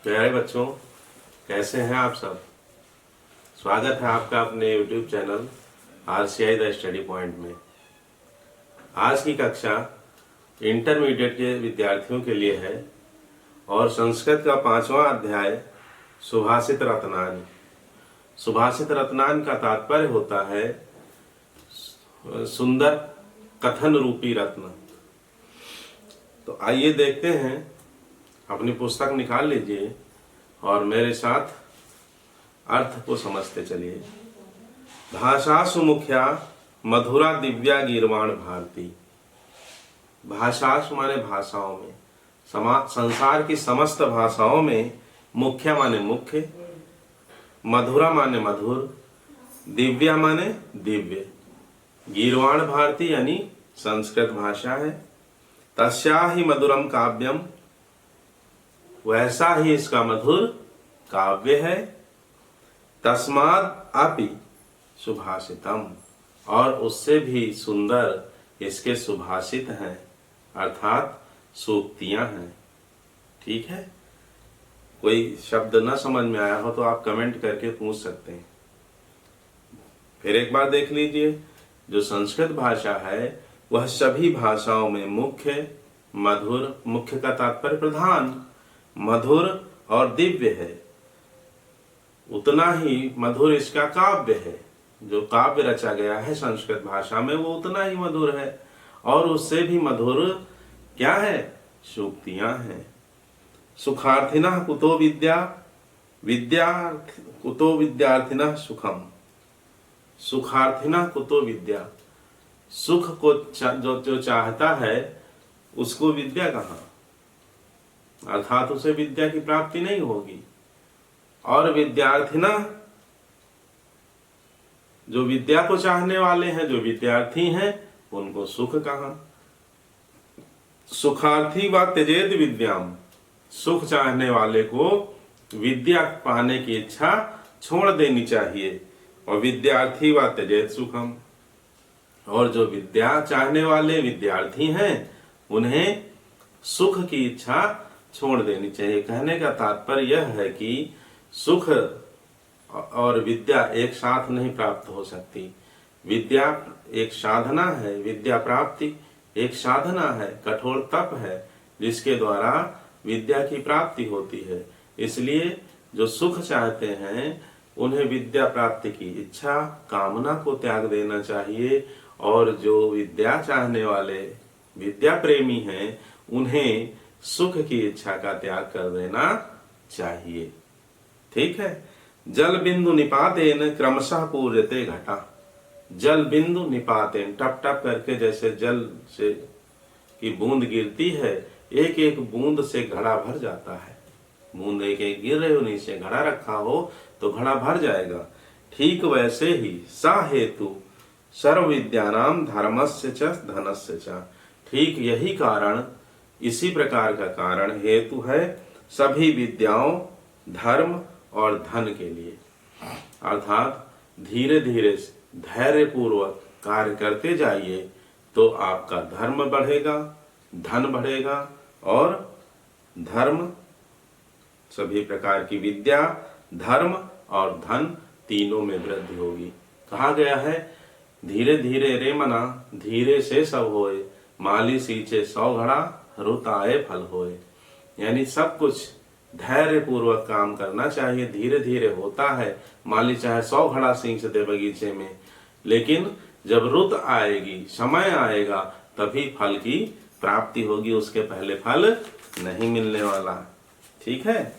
प्यारे बच्चों, कैसे हैं आप सब। स्वागत है आपका अपने YouTube channel RCI the study point में। आज की कक्षा इंटरमीडिएट के विद्यार्थियों के लिए है और संस्कृत का 5वां अध्याय सुभाषित रत्नान। सुभाषित रत्नान का तात्पर्य होता है सुंदर कथन रूपी रत्न। तो आइए देखते हैं, अपनी पुस्तक निकाल लीजिए और मेरे साथ अर्थ को समझते चलिए। भाषासु मुख्या मधुरा दिव्या गीर्वाण भारती। भाषासु माने भाषाओं में, संसार की समस्त भाषाओं में मुख्या माने मुख्य, मधुरा माने मधुर, दिव्या माने दिव्य, गीर्वाण भारती यानी संस्कृत भाषा है। तस्या ही मधुरम काव्यम, वैसा ही इसका मधुर काव्य है। तस्माद अपि सुभाषितम, और उससे भी सुंदर इसके सुभाषित हैं, अर्थात सूक्तियां हैं। ठीक है, कोई शब्द न समझ में आया हो तो आप कमेंट करके पूछ सकते हैं। फिर एक बार देख लीजिए, जो संस्कृत भाषा है वह सभी भाषाओं में मुख्य, मधुर, मुख्य का तात्पर्य प्रधान, मधुर और दिव्य है। उतना ही मधुर इसका काव्य है। जो काव्य रचा गया है संस्कृत भाषा में वो उतना ही मधुर है, और उससे भी मधुर क्या है? सूक्तियां हैं। सुखार्थिनः कुतो विद्या, कुतो विद्यार्थिनः सुखम। सुखार्थिनः कुतो विद्या, सुख को जो चाहता है उसको विद्या कहाँ, अर्थात उसे विद्या की प्राप्ति नहीं होगी। और विद्यार्थिना, जो विद्या को चाहने वाले हैं, जो विद्यार्थी हैं, उनको सुख कहाँ। सुखार्थी व त्यजेत विद्याम, सुख चाहने वाले को विद्या पाने की इच्छा छोड़ देनी चाहिए। और विद्यार्थी व त्यजेत सुखम, और जो विद्या चाहने वाले विद्यार्थी हैं उन्हें सुख की इच्छा छोड़ देनी चाहिए। कहने का तात्पर्य यह है कि सुख और विद्या एक साथ नहीं प्राप्त हो सकती। विद्या एक साधना है, विद्या प्राप्ति एक साधना है, कठोर तप है जिसके द्वारा विद्या की प्राप्ति होती है। इसलिए जो सुख चाहते हैं उन्हें विद्या प्राप्ति की इच्छा, कामना को त्याग देना चाहिए, और जो विद्या चाहने वाले विद्या प्रेमी हैं उन्हें सुख की इच्छा का त्याग कर देना चाहिए। ठीक है। जल बिंदु निपातेन क्रमशः पूर्यते घटा। जल बिंदु निपातेन, टप टप करके जैसे जल से की बूंद गिरती है, एक एक बूंद से घड़ा भर जाता है। बूंद एक एक गिर रही हो, नीचे घड़ा रखा हो तो घड़ा भर जाएगा। ठीक वैसे ही सा हेतु सर्व विद्यानाम धर्मस्य च धनस्य च, ठीक यही कारण, इसी प्रकार का कारण हेतु है सभी विद्याओं, धर्म और धन के लिए। अर्थात धीरे धीरे धैर्य पूर्वक कार्य करते जाइए तो आपका धर्म बढ़ेगा, धन बढ़ेगा, और धर्म, सभी प्रकार की विद्या, धर्म और धन तीनों में वृद्धि होगी। कहा गया है धीरे धीरे रे मना, धीरे से सब होए, माली सींचे 100 घड़ा, रुत आए फल होए। यानी सब कुछ धैर्य पूर्वक काम करना चाहिए। धीरे धीरे होता है, माली चाहे 100 घड़ा सींच दे बगीचे में, लेकिन जब रुत आएगी, समय आएगा, तभी फल की प्राप्ति होगी, उसके पहले फल नहीं मिलने वाला। ठीक है।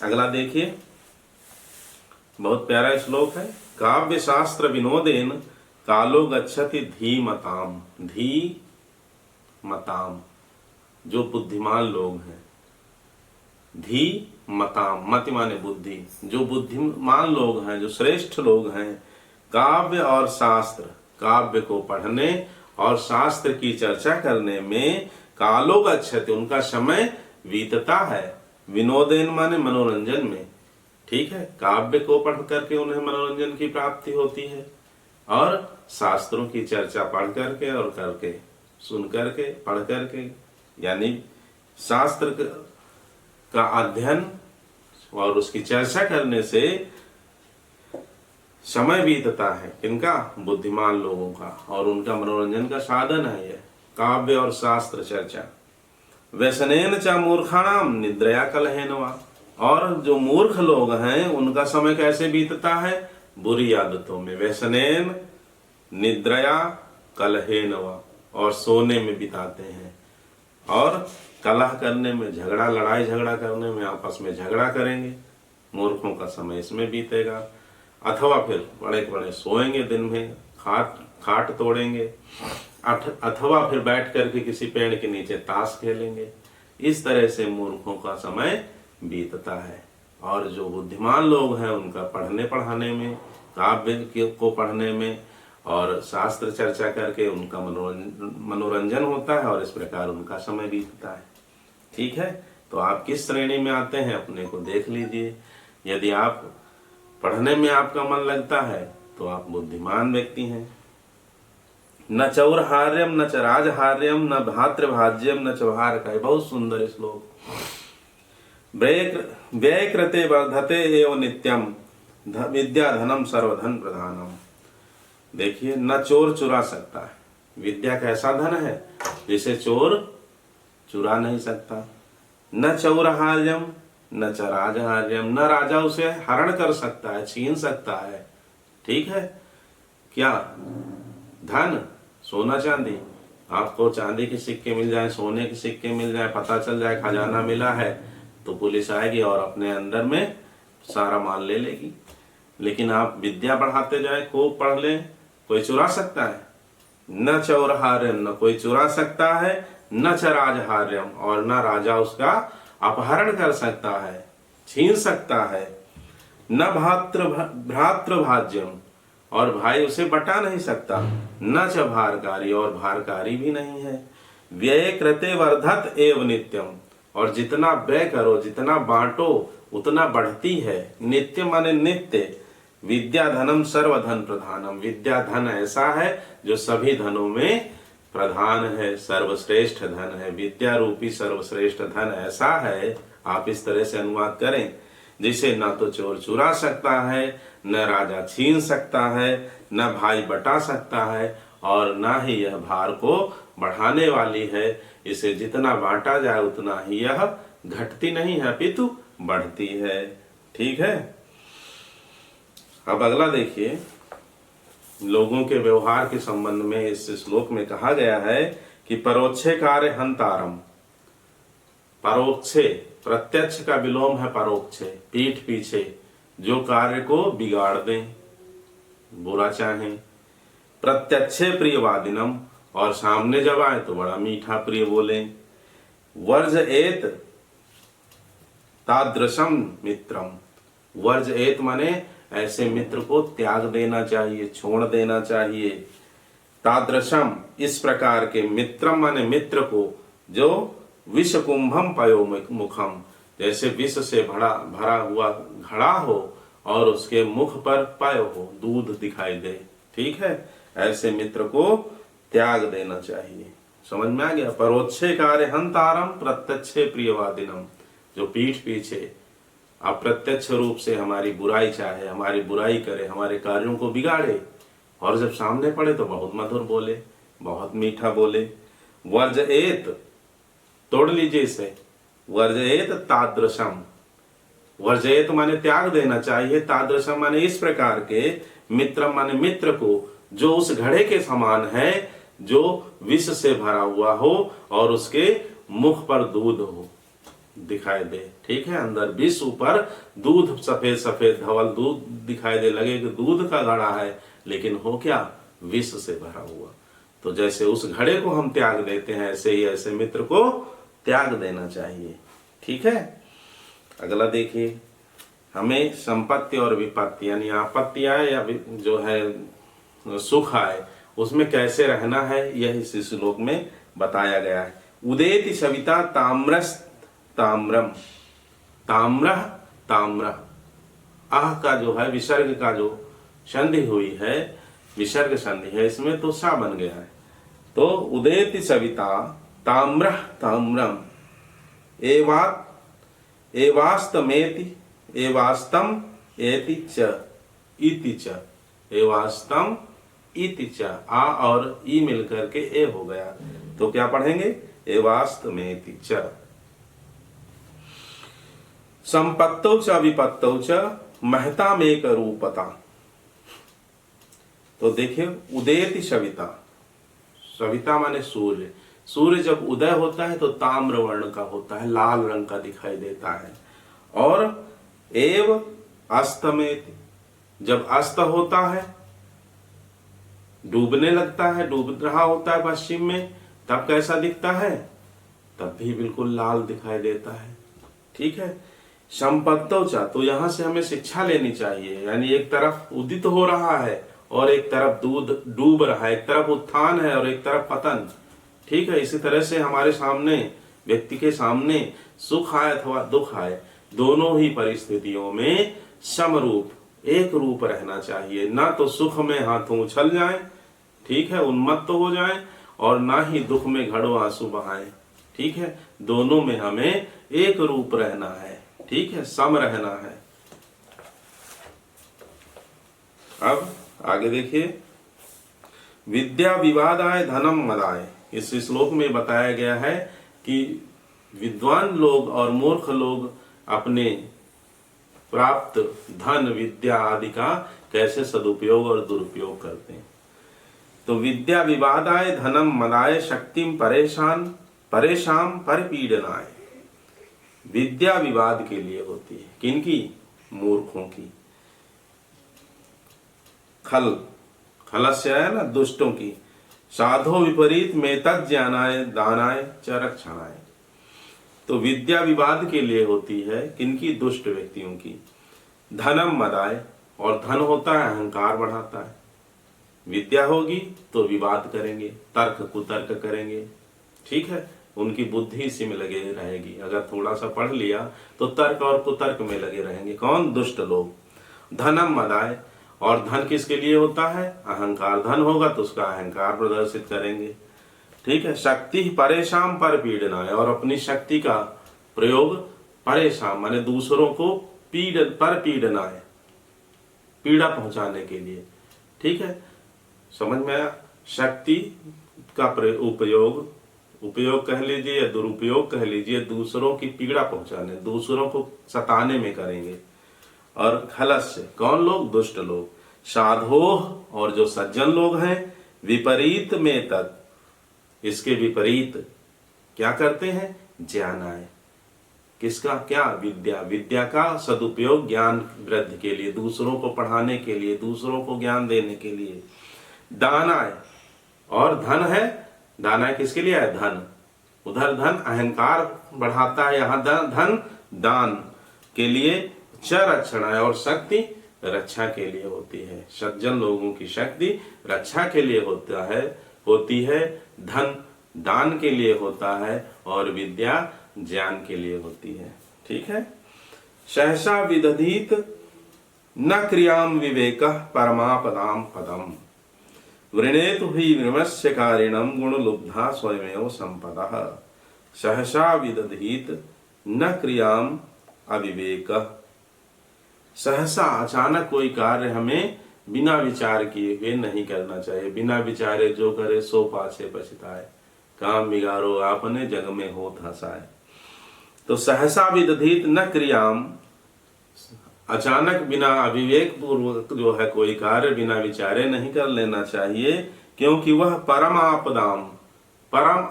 अगला देखिए, बहुत प्यारा श्लोक है। काव्य शास्त्र विनोदेन कालो गच्छति धीमताम। धीमताम, जो बुद्धिमान लोग हैं। धीमताम, मति माने बुद्धि, जो बुद्धिमान लोग हैं, जो श्रेष्ठ लोग हैं, काव्य और शास्त्र, काव्य को पढ़ने और शास्त्र की चर्चा करने में कालो गच्छति, उनका समय बीतता है। विनोदेन माने मनोरंजन में। ठीक है, काव्य को पढ़ करके उन्हें मनोरंजन की प्राप्ति होती है, और शास्त्रों की चर्चा पढ़ करके और करके, सुन करके, पढ़ करके, यानी शास्त्र का अध्ययन और उसकी चर्चा करने से समय बीतता है। किनका? बुद्धिमान लोगों का, और उनका मनोरंजन का साधन है यह काव्य और शास्त्र चर्चा। व्यसनेन च मूर्खाणाम निद्रया कलहेन वा, और जो मूर्ख लोग हैं उनका समय कैसे बीतता है? बुरी आदतों में। व्यसनेन निद्रया कलहेन वा, और सोने में बिताते हैं, और कलह करने में, झगड़ा, लड़ाई झगड़ा करने में, आपस में झगड़ा करेंगे, मूर्खों का समय इसमें बीतेगा। अथवा फिर बड़े बड़े सोएंगे दिन में, खाट तोड़ेंगे, अथवा फिर बैठ करके किसी पेड़ के नीचे ताश खेलेंगे। इस तरह से मूर्खों का समय बीतता है। और जो बुद्धिमान लोग हैं उनका पढ़ने पढ़ाने में, काव्य को पढ़ने में और शास्त्र चर्चा करके उनका मनोरंजन होता है, और इस प्रकार उनका समय बीतता है। ठीक है, तो आप किस श्रेणी में आते हैं अपने को देख लीजिए। यदि आप पढ़ने में आपका मन लगता है तो आप बुद्धिमान व्यक्ति हैं। न चौरहार्यम न च राजहार्यम न भातृभाज्यम न च भारकाय। बहुत सुंदर श्लोक। व्यय कृते वर्धते एव नित्यम विद्या धनम सर्वधन प्रधानम। देखिए, न चोर चुरा सकता है। विद्या कैसा धन है जिसे चोर चुरा नहीं सकता। न चौरहार्यम न च राजहार्यम, न राजा उसे हरण कर सकता है, छीन सकता है। ठीक है, क्या? धन, सोना चांदी। आपको चांदी के सिक्के मिल जाए, सोने के सिक्के मिल जाए, पता चल जाए खजाना मिला है, तो पुलिस आएगी और अपने अंदर में सारा माल ले लेगी। लेकिन आप विद्या बढ़ाते जाए, खूब पढ़ लें, कोई चुरा सकता है? न चौरहार्यम, न कोई चुरा सकता है, न च राजहार्यम, और न राजा उसका अपहरण कर सकता है, छीन सकता है। न भ्रातृभाज्यम, और भाई उसे बटा नहीं सकता। न च भारकारी, और भारकारी भी नहीं है। व्यय कृते वर्धत एव नित्यम, और जितना व्यय करो, जितना बांटो, उतना बढ़ती है। नित्य माने नित्य। विद्या धनम सर्वधन प्रधानम, विद्या धन ऐसा है जो सभी धनों में प्रधान है, सर्वश्रेष्ठ धन है। विद्या रूपी सर्वश्रेष्ठ धन ऐसा है, आप इस तरह से अनुवाद करें, जिसे ना तो चोर चुरा सकता है, न राजा छीन सकता है, न भाई बटा सकता है, और ना ही यह भार को बढ़ाने वाली है। इसे जितना बांटा जाए उतना ही यह घटती नहीं है, अपितु बढ़ती है। ठीक है, अब अगला देखिए। लोगों के व्यवहार के संबंध में इस श्लोक में कहा गया है कि परोक्षे कार्य हंतारम। परोक्षे, प्रत्यक्ष का विलोम है परोक्षे, पीठ पीछे जो कार्य को बिगाड़ दें, बुरा चाहें। प्रत्यक्षे प्रियवादिनम, और सामने जब आए तो बड़ा मीठा प्रिय बोले। वर्ज एत तादृशम मित्रम, वर्ज एत माने ऐसे मित्र को त्याग देना चाहिए, छोड़ देना चाहिए। तादृशम, इस प्रकार के। मित्रम माने मित्र को, जो विष कुंभम पयो मुखम, जैसे विष से भरा हुआ घड़ा हो और उसके मुख पर पयो हो, दूध दिखाई दे। ठीक है, ऐसे मित्र को त्याग देना चाहिए। समझ में आ गया? परोक्षे कार्य हंतारम प्रत्यक्षे प्रियवादिनम, जो पीठ पीछे अप्रत्यक्ष रूप से हमारी बुराई चाहे, हमारी बुराई करे, हमारे कार्यों को बिगाड़े, और जब सामने पड़े तो बहुत मधुर बोले, बहुत मीठा बोले। वर्ज एत, तोड़ लीजिए इसे। वर्ज एत तादृशम, वर्ज एत माने त्याग देना चाहिए, तादृशम माने इस प्रकार के, मित्र माने मित्र को, जो उस घड़े के समान है, जो विष से भरा हुआ हो और उसके मुख पर दूध हो, दिखाई दे। ठीक है, अंदर विष, ऊपर दूध, सफेद सफेद धवल दूध दिखाई दे, लगे कि दूध का घड़ा है, लेकिन हो क्या? विष से भरा हुआ। तो जैसे उस घड़े को हम त्याग देते हैं, ऐसे ही ऐसे मित्र को त्याग देना चाहिए। ठीक है, अगला देखिए। हमें संपत्ति और विपत्ति यानी आपत्ति आए या जो है सुख आए, उसमें कैसे रहना है, यह इस श्लोक में बताया गया है। उदेति सविता ताम्रस ताम्रम, ताम्र ताम्र, आह का जो है विसर्ग का जो संधि हुई है, विसर्ग संधि है इसमें, तो सा बन गया है। तो उदेति सविता ताम्र ताम्रम एवात एवास्तमेति, एवास्तम एति च इति च, एवास्तम इति च, आ और ई मिलकर के ए हो गया। तो क्या पढ़ेंगे? एवास्तमेति च। संपत्तौ च विपत्तौ च महतामेक रूपता। तो देखिए, उदेति सविता, सविता माने सूर्य, सूर्य जब उदय होता है तो ताम्र वर्ण का होता है, लाल रंग का दिखाई देता है। और एव अस्तमेति, जब अस्त होता है, डूबने लगता है, डूब रहा होता है पश्चिम में, तब कैसा दिखता है? तब भी बिल्कुल लाल दिखाई देता है। ठीक है। संपत्तौ च, तो यहां से हमें शिक्षा लेनी चाहिए, यानी एक तरफ उदित हो रहा है और एक तरफ दूध डूब रहा है, एक तरफ उत्थान है और एक तरफ पतन। ठीक है। इसी तरह से हमारे सामने, व्यक्ति के सामने सुख आए अथवा दुख आए, दोनों ही परिस्थितियों में समरूप, एक रूप रहना चाहिए। ना तो सुख में हाथों उछल जाएं, ठीक है, उन्मत्त हो जाएं, और ना ही दुख में घड़ों आंसू बहाएं। ठीक है। दोनों में हमें एक रूप रहना है। ठीक है, सम रहना है। अब आगे देखिए, विद्या विवादाय धनम मदाय। इस श्लोक में बताया गया है कि विद्वान लोग और मूर्ख लोग अपने प्राप्त धन, विद्या आदि का कैसे सदुपयोग और दुरुपयोग करते हैं। तो विद्या विवादाय धनम मदाय शक्तिम परेशान परिपीडनाय। विद्या विवाद के लिए होती है, किनकी? मूर्खों की। खलस्य है ना, दुष्टों की। साधो विपरीत में तज्ज्ञानाय दानाय च रक्षणाय। तो विद्या विवाद के लिए होती है, किनकी? दुष्ट व्यक्तियों की। धनम मदाय, और धन होता है अहंकार बढ़ाता है। विद्या होगी तो विवाद करेंगे, तर्क कुतर्क करेंगे। ठीक है। उनकी बुद्धि इसी में लगे रहेगी। अगर थोड़ा सा पढ़ लिया तो तर्क और कुतर्क में लगे रहेंगे। कौन? दुष्ट लोग। धनम मदाय, और धन किसके लिए होता है? अहंकार। धन होगा तो उसका अहंकार प्रदर्शित करेंगे। ठीक है। शक्ति परेशान पर पीड़ना है, और अपनी शक्ति का प्रयोग परेशान माने दूसरों को पर पीड़ना है, पीड़ा पहुंचाने के लिए। ठीक है, समझ में आया? शक्ति का उपयोग कह लीजिए या दुरुपयोग कह लीजिए, दूसरों की पीड़ा पहुंचाने, दूसरों को सताने में करेंगे। और खलस्य, कौन लोग? दुष्ट लोग। साधोह, और जो सज्जन लोग हैं, विपरीत में तत्, इसके विपरीत क्या करते हैं? ज्ञानाय। किसका? क्या? विद्या। विद्या का सदुपयोग ज्ञान वृद्धि के लिए, दूसरों को पढ़ाने के लिए, दूसरों को ज्ञान देने के लिए। दानाय, और धन है, दानाय किसके लिए है? धन। उधर धन अहंकार बढ़ाता है, यहाँ धन दान के लिए। च रक्षणाय, और शक्ति रक्षा के लिए होती है। सज्जन लोगों की शक्ति रक्षा के लिए होती है, धन दान के लिए होता है, और विद्या ज्ञान के लिए होती है। ठीक है। सहसा विदधीत न क्रियाम विवेकः परमापदाम पदम वृणेतु हि विमर्शकारिणम गुणलुब्धा स्वयमेव संपदः। सहसा विदधीत न क्रियाम अविवेकः। सहसा, अचानक कोई कार्य हमें बिना विचार किए हुए नहीं करना चाहिए। बिना विचारे जो करे सो पाछे पछताए, काम बिगाड़ो आपने जग में होत हंसाए। तो सहसा विदधीत न क्रियाम, अचानक बिना अविवेक पूर्वक जो है कोई कार्य बिना विचारे नहीं कर लेना चाहिए, क्योंकि वह परम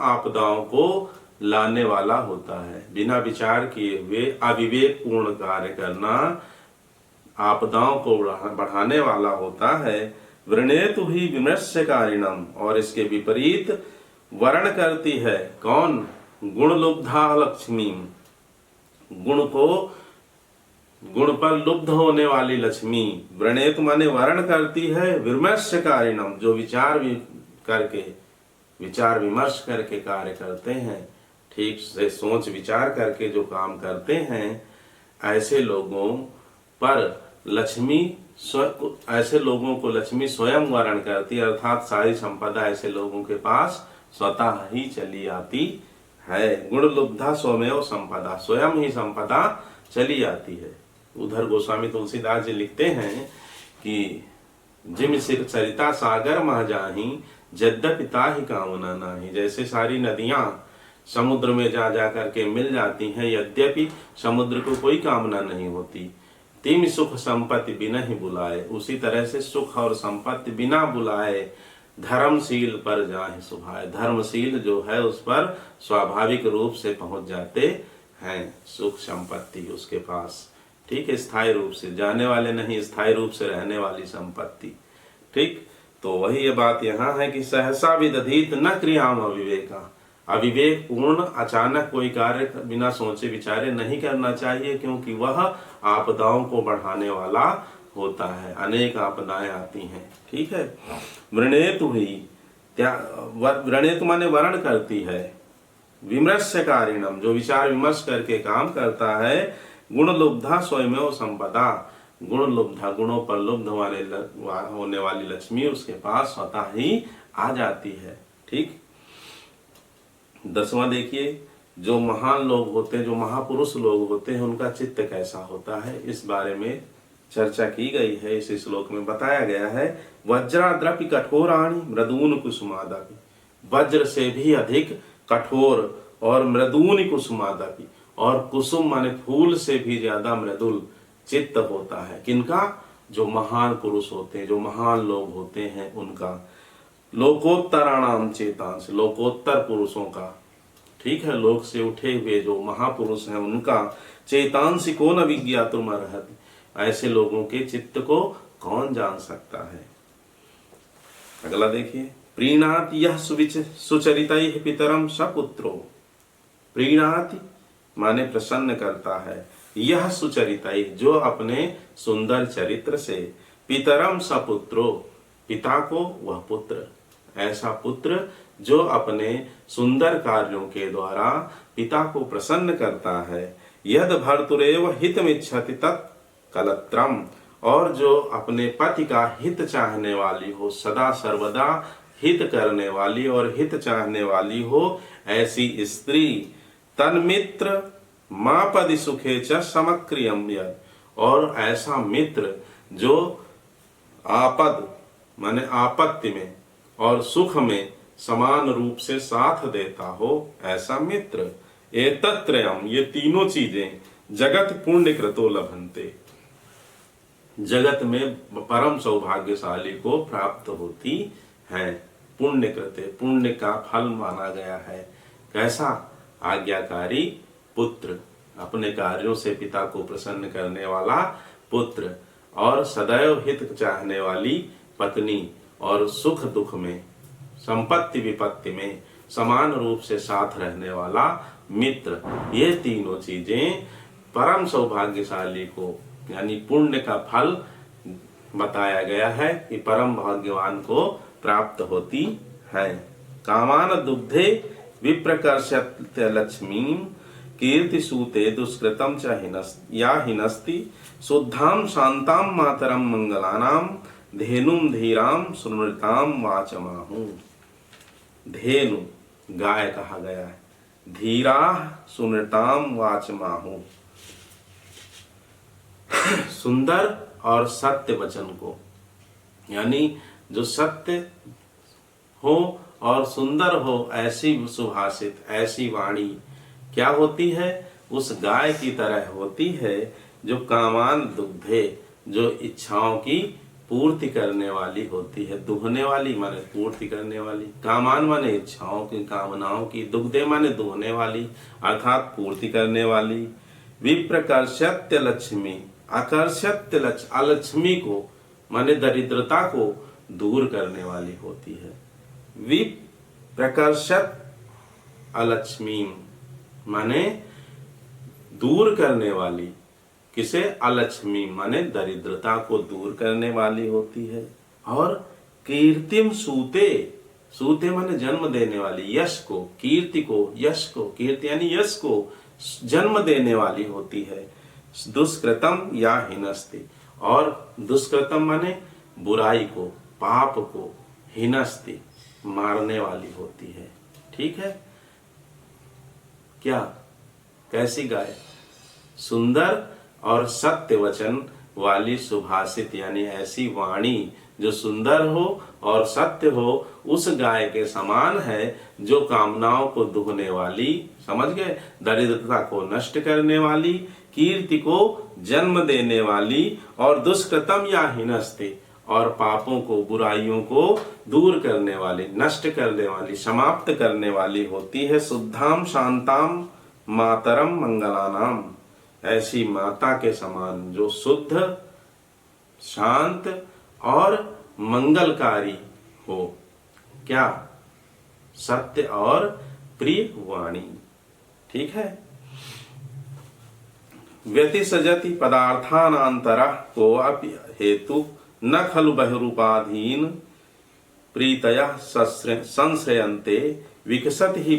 आपदाओं को लाने वाला होता है। बिना विचार किए हुए अविवेक पूर्ण कार्य करना आपदाओं को बढ़ाने वाला होता है। वृणेतु ही विमर्शकारिणम, और इसके विपरीत वर्ण करती है। कौन? गुणलुब्धा लक्ष्मी, गुण पर लुब्ध होने वाली लक्ष्मी। वृणेतु माने वर्ण करती है, विमर्शकारिणम, जो विचार विमर्श करके कार्य करते हैं, ठीक से सोच विचार करके जो काम करते हैं, ऐसे लोगों पर लक्ष्मी ऐसे लोगों को लक्ष्मी स्वयं वर्ण करती है, अर्थात सारी संपदा ऐसे लोगों के पास स्वतः ही चली आती है। गुण लुब्धा स्वमेव संपदा, स्वयं ही संपदा चली आती है। उधर गोस्वामी तुलसीदास जी लिखते हैं कि जिम सिर सरिता सागर मह जाही यद्यपि ताहि कामना नाही। जैसे सारी नदियां समुद्र में जा करके मिल जाती हैं, यद्यपि समुद्र को कोई कामना नहीं होती। तिम सुख संपत्ति बिना ही बुलाए, उसी तरह से सुख और संपत्ति बिना बुलाए धर्मशील पर जाहि सुभाए। धर्मशील जो है उस पर स्वाभाविक रूप से पहुंच जाते हैं सुख संपत्ति उसके पास। ठीक है, स्थायी रूप से जाने वाले नहीं, स्थायी रूप से रहने वाली संपत्ति। ठीक, तो वही ये बात यहाँ है कि सहसा विदधीत न क्रियाम अविवेका। अविवेक पूर्ण अचानक कोई कार्य बिना सोचे विचारे नहीं करना चाहिए, क्योंकि वह आपदाओं को बढ़ाने वाला होता है। अनेक आपदाएं आती हैं। ठीक है, वृणेतु ही वृणेतु माने वर्ण करती है, विमर्शकारिणम जो विचार विमर्श करके काम करता है, गुण लुब्धा स्वयमेव संपदा। गुण लुब्धा गुणों पर लुब्ध होने वाली लक्ष्मी उसके पास स्वतः ही आ जाती है। ठीक, 10वां देखिए, जो महान लोग होते हैं, जो महापुरुष लोग होते हैं, उनका चित्त कैसा होता है, इस बारे में चर्चा की गई है। इस श्लोक में बताया गया है, वज्राद्रपि कठोराणि मृदून कुसुमादपि। वज्र से भी अधिक कठोर और मृदून कुसुमादपि, और कुसुम माने फूल से भी ज्यादा मृदुल चित्त होता है। किनका? जो महान पुरुष होते हैं, जो महान लोग होते हैं उनका। लोकोत्तराणाम चेतांश, लोकोत्तर पुरुषों का। ठीक है, लोक से उठे हुए जो महापुरुष हैं उनका। चेतांश को न विज्ञातुम अर्हति, ऐसे लोगों के चित्त को कौन जान सकता है। अगला देखिए, प्रीणाति यह सुचरितैः पितरम सपुत्रो। प्रीणाति माने प्रसन्न करता है, यह सुचरितैः जो अपने सुंदर चरित्र से, पितरम सपुत्रो पिता को वह पुत्र, ऐसा पुत्र जो अपने सुंदर कार्यों के द्वारा पिता को प्रसन्न करता है। यद भर्तुरेव हितमिच्छति तत् कलत्रम, और जो अपने पति का हित चाहने वाली हो, सदा सर्वदा हित करने वाली और हित चाहने वाली हो, ऐसी स्त्री। तन्मित्र माँ पदि सुखे च समक्रियम यद, और ऐसा मित्र जो आपद माने आपत्ति में और सुख में समान रूप से साथ देता हो, ऐसा मित्र। एतत्त्रयम्, ये तीनों चीजें जगत पुण्य कृतो लभन्ते, जगत में परम सौभाग्यशाली को प्राप्त होती है। पुण्य कृते, पुण्य का फल माना गया है। कैसा? आज्ञाकारी पुत्र, अपने कार्यों से पिता को प्रसन्न करने वाला पुत्र, और सदैव हित चाहने वाली पत्नी, और सुख दुख में, संपत्ति विपत्ति में समान रूप से साथ रहने वाला मित्र। ये तीनों चीजें परम सौभाग्यशाली को, यानी पुण्य का फल बताया गया है कि परम भाग्यवान को प्राप्त होती है। कामान दुग्धे विप्रकर्षत्य लक्ष्मी कीर्ति सूते दुष्कृतम च हिनस्ति शुद्धाम शांताम मातरम मंगलानाम धेनुम धीराम सुनृताम वाचमाहु। धेनु गाय कहा गया है, धीरा सुनृताम वाचमाहु, सुंदर और सत्य वचन को, यानी जो सत्य हो और सुंदर हो, ऐसी सुभाषित, ऐसी वाणी क्या होती है? उस गाय की तरह होती है जो कामान दुग्धे, जो इच्छाओं की पूर्ति करने वाली होती है। दुहने वाली माने पूर्ति करने वाली, कामान माने इच्छाओं की, कामनाओं की, दुग्धे माने दुहने वाली अर्थात पूर्ति करने वाली। विप्रकर्षत्य लक्ष्मी, आकर्षत्य अलक्ष्मी को माने दरिद्रता को दूर करने वाली होती है। विप्रकर्षत अलक्ष्मी माने दूर करने वाली, किसे? अलक्ष्मी माने दरिद्रता को दूर करने वाली होती है। और कीर्तिम सूते, सूते माने जन्म देने वाली, यश को, कीर्ति को, यश को, कीर्ति यानी यश को जन्म देने वाली होती है। दुष्कृतम या हिनस्ति, और दुष्कृतम माने बुराई को, पाप को, हिनस्ति मारने वाली होती है। ठीक है, क्या? कैसी गाय? सुंदर और सत्य वचन वाली सुभाषित यानी ऐसी वाणी जो सुंदर हो और सत्य हो, उस गाय के समान है जो कामनाओं को दुहने वाली, समझ गए, दरिद्रता को नष्ट करने वाली, कीर्ति को जन्म देने वाली और दुष्कृतम या हिनस्ते और पापों को, बुराइयों को दूर करने वाली, नष्ट करने वाली, समाप्त करने वाली होती है। शुद्धाम शांताम मातरम मंगलानाम, ऐसी माता के समान जो शुद्ध, शांत और मंगलकारी हो। क्या? सत्य और प्रिय वाणी। ठीक है। व्यतिसजति पदार्थानांतरः को अपि हेतु न खलु बहिरूपाधीन प्रीतयः संश्रयन्ते विकसति हि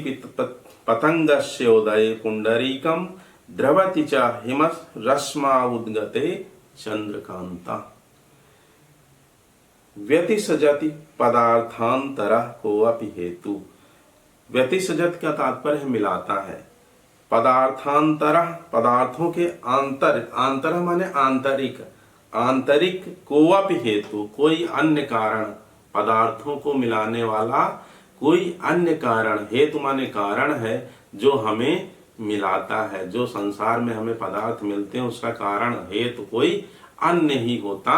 पतंगस्योदये पुंडरीकं द्रवति च हिमरश्माउद्गते चंद्रकांता। व्यतिसजति पदार्थांतरः को अपि हेतु, व्यतिसजत का तात्पर्य मिलाता है, पदार्थांतरः पदार्थों के अंतर, आंतर माने आंतरिक, आंतरिक को अपि हेतु कोई अन्य कारण, पदार्थों को मिलाने वाला कोई अन्य कारण, हेतु माने कारण है जो हमें मिलाता है, जो संसार में हमें पदार्थ मिलते हैं उसका कारण हेतु कोई अन्य ही होता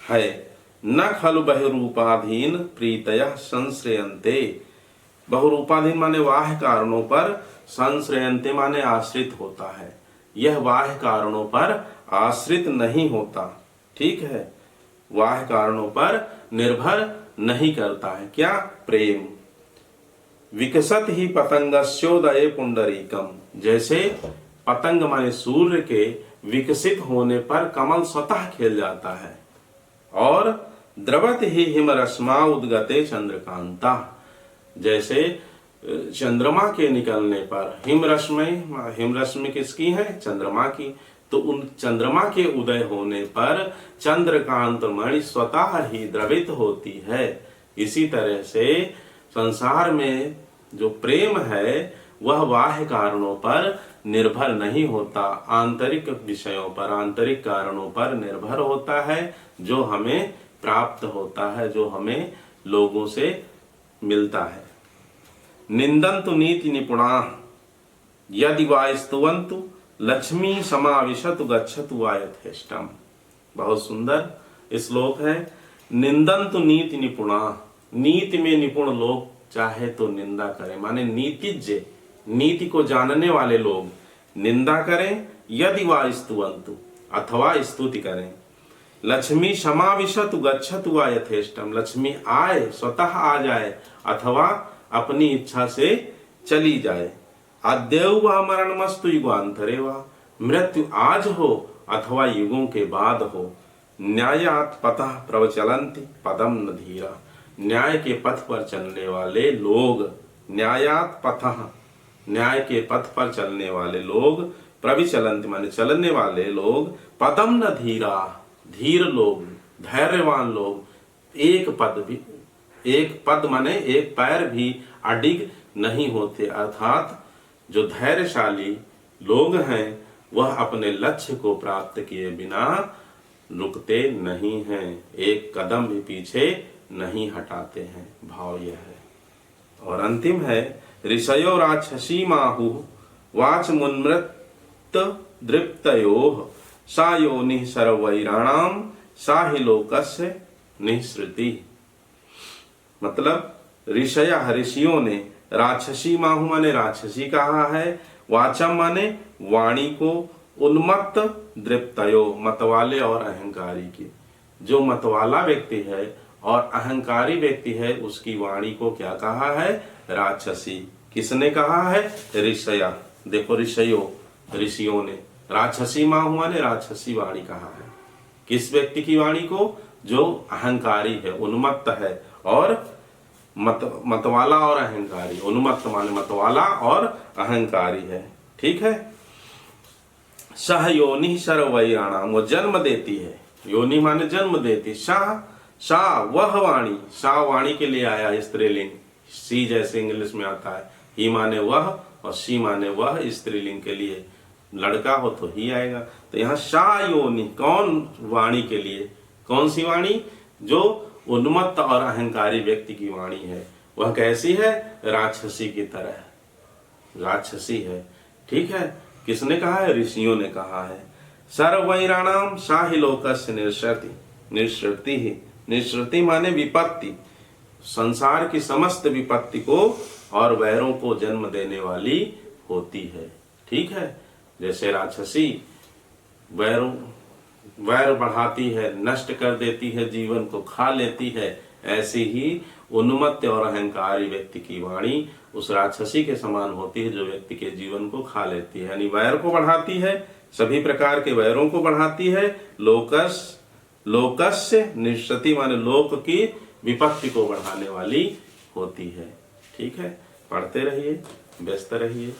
है। न खलु बहुरूपाधीन प्रीतयः संश्रयन्ते, बहुरूपाधीन माने बाह्य कारणों पर, संश्रयन्ते माने आश्रित होता है, यह बाह्य कारणों पर आश्रित नहीं होता। ठीक है, बाह्य कारणों पर निर्भर नहीं करता है। क्या? प्रेम। विकसत ही पतंगस्योदये पुंडरीकम, जैसे पतंग माने सूर्य के विकसित होने पर कमल स्वतः खिल जाता है, और द्रवत ही हिमरश्मा उद्गते चंद्रकांता, जैसे चंद्रमा के निकलने पर हिमरश्मि किसकी है? चंद्रमा की। तो उन चंद्रमा के उदय होने पर चंद्रकांत मणि स्वतः ही द्रवित होती है। इसी तरह से संसार में जो प्रेम है वह बाह्य कारणों पर निर्भर नहीं होता, आंतरिक विषयों पर, आंतरिक कारणों पर निर्भर होता है, जो हमें प्राप्त होता है, जो हमें लोगों से मिलता है। निंदन्तु नीति निपुणा यदि वा स्तुवन्तु लक्ष्मी समाविशतु गच्छतु वा यथेष्टम। बहुत सुंदर श्लोक है। निंदन्तु नीति निपुणा, नीति में निपुण लोग चाहे तो निंदा करें, माने नीतिज्ञ, नीति को जानने वाले लोग निंदा करें, यदि वा स्तुवन्तु अथवा स्तुति करें। लक्ष्मी समाविशतु गच्छतु वा यथेष्टम, लक्ष्मी आए, स्वतः आ जाए, अथवा अपनी इच्छा से चली जाए। अद्यौ वा मरणमस्तु युगांतरे वा, मृत्यु आज हो अथवा युगों के बाद हो। न्यायात् पतः प्रवचलन्ति पदम न धीरा, न्याय के पथ पर चलने वाले लोग, न्यायात् पतः, न्याय के पथ पर चलने वाले लोग, प्रविचलन्ति माने चलने वाले लोग, पदम न धीरा, धीर लोग, धैर्यवान लोग, एक पद भी, एक पद माने एक पैर भी अडिग नहीं होते, अर्थात जो धैर्यशाली लोग हैं वह अपने लक्ष्य को प्राप्त किए बिना रुकते नहीं हैं, एक कदम भी पीछे नहीं हटाते हैं। भाव यह है। और अंतिम है, ऋषयो राक्षसी माहु वाच मुन्मृत दृप्तयोः सा योनिः सर्वैराणाम सा ही लोकस्य निःसृति। मतलब ऋषया, ऋषियों ने, राक्षसी माहु माने राक्षसी कहा है, वाचम माने वाणी को, उन्मत्त दृप्तयो मतवाले और अहंकारी की। जो मतवाला व्यक्ति है और अहंकारी व्यक्ति है उसकी वाणी को क्या कहा है? राक्षसी। किसने कहा है? ऋषया। देखो ऋषयो, ऋषियों ने। राक्षसी माहु माने राक्षसी वाणी कहा है। किस व्यक्ति की वाणी को? जो अहंकारी है, उन्मत्त है और मतवाला और अहंकारी। उन्मत्त माने मतवाला और अहंकारी है। ठीक है। सह योनि सर्वैराणाम, वो जन्म देती है। योनि माने जन्म देती। सा वह वाणी, सा वाणी के लिए आया स्त्रीलिंग, सी जैसे इंग्लिश में आता है। ही माने वह और सी माने वह स्त्रीलिंग के लिए। लड़का हो तो ही आएगा। तो यहाँ सा योनि, कौन वाणी के लिए, कौन सी वाणी? जो उन्मत्त और अहंकारी व्यक्ति की वाणी है। वह कैसी है? राक्षसी की तरह, राक्षसी है। ठीक है, किसने कहा है? ऋषियों ने कहा है। सर्वैराणाम साहि लोकस्य निःसृति, निःसृति ही, निःसृति माने विपत्ति, संसार की समस्त विपत्ति को और वैरों को जन्म देने वाली होती है। ठीक है, जैसे राक्षसी वैर बढ़ाती है, नष्ट कर देती है, जीवन को खा लेती है, ऐसी ही उन्मत्त और अहंकारी व्यक्ति की वाणी उस राक्षसी के समान होती है, जो व्यक्ति के जीवन को खा लेती है, यानी वैर को बढ़ाती है, सभी प्रकार के वैरों को बढ़ाती है। लोकस्य निःसृति माने लोक की विपत्ति को बढ़ाने वाली होती है। ठीक है, पढ़ते रहिए, व्यस्त रहिए।